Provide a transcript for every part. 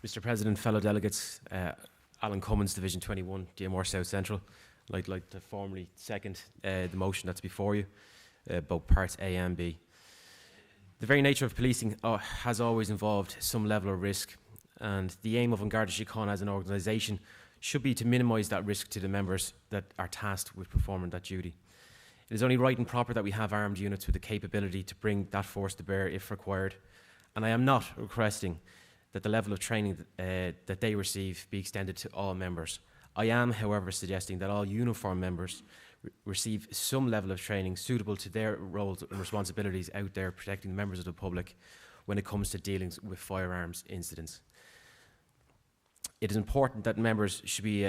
Mr. President, fellow delegates, Alan Cummins, Division 21, DMR South Central. I'd like to formally second the motion that's before you, both parts A and B. The very nature of policing has always involved some level of risk, and the aim of An Garda Síochána as an organisation should be to minimise that risk to the members that are tasked with performing that duty. It is only right and proper that we have armed units with the capability to bring that force to bear if required, and I am not requesting that the level of training that they receive be extended to all members. I am, however, suggesting that all uniformed members receive some level of training suitable to their roles and responsibilities out there protecting the members of the public when it comes to dealing with firearms incidents. It is important that members should be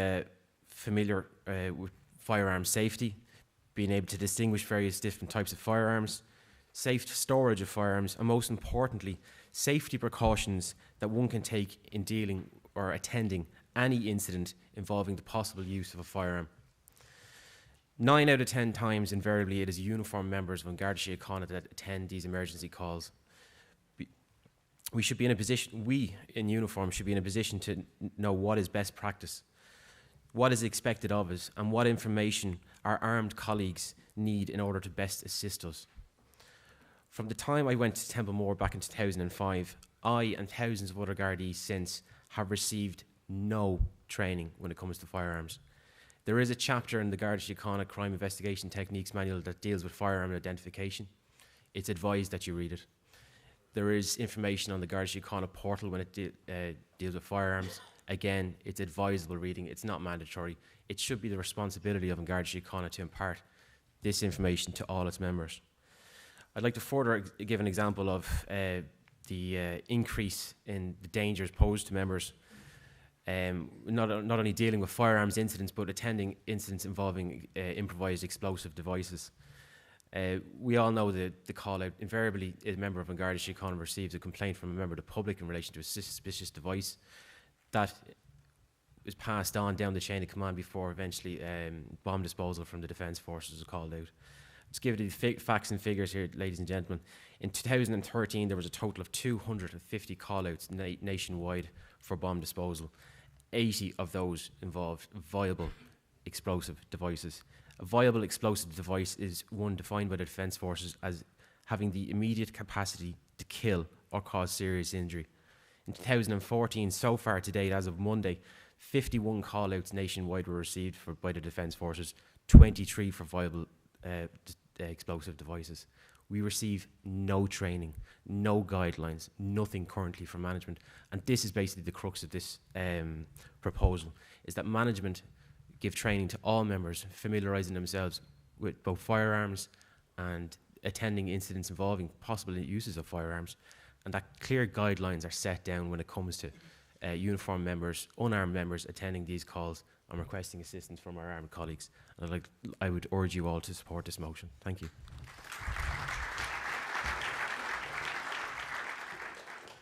familiar with firearm safety, being able to distinguish various different types of firearms, safe storage of firearms, and most importantly, safety precautions that one can take in dealing or attending any incident involving the possible use of a firearm. 9 out of 10 times, invariably, it is uniformed members of An Garda Síochána that attend these emergency calls. We should be in a position, we in uniform should be in a position to know what is best practice, what is expected of us, and what information our armed colleagues need in order to best assist us. From the time I went to Templemore back in 2005, I and thousands of other Gardaí since have received no training when it comes to firearms. There is a chapter in the Garda Síochána Crime Investigation Techniques Manual that deals with firearm identification. It's advised that you read it. There is information on the Garda Síochána portal when it deals with firearms. Again, it's advisable reading. It's not mandatory. It should be the responsibility of An Garda Síochána to impart this information to all its members. I'd like to further give an example of the increase in the dangers posed to members, not only dealing with firearms incidents, but attending incidents involving improvised explosive devices. We all know the call out. Invariably, a member of An Garda Síochána receives a complaint from a member of the public in relation to a suspicious device that is passed on down the chain of command before eventually bomb disposal from the Defence Forces is called out. Let's give you the facts and figures here, ladies and gentlemen. In 2013, there was a total of 250 call-outs nationwide for bomb disposal. 80 of those involved viable explosive devices. A viable explosive device is one defined by the Defence Forces as having the immediate capacity to kill or cause serious injury. In 2014, so far to date, as of Monday, 51 call-outs nationwide were received by the Defence Forces, 23 for viable explosive devices. We receive no training, no guidelines, nothing currently from management. And this is basically the crux of this proposal, is that management give training to all members, familiarising themselves with both firearms and attending incidents involving possible uses of firearms, and that clear guidelines are set down when it comes to uniformed members, unarmed members attending these calls and requesting assistance from our armed colleagues. And I would urge you all to support this motion. Thank you.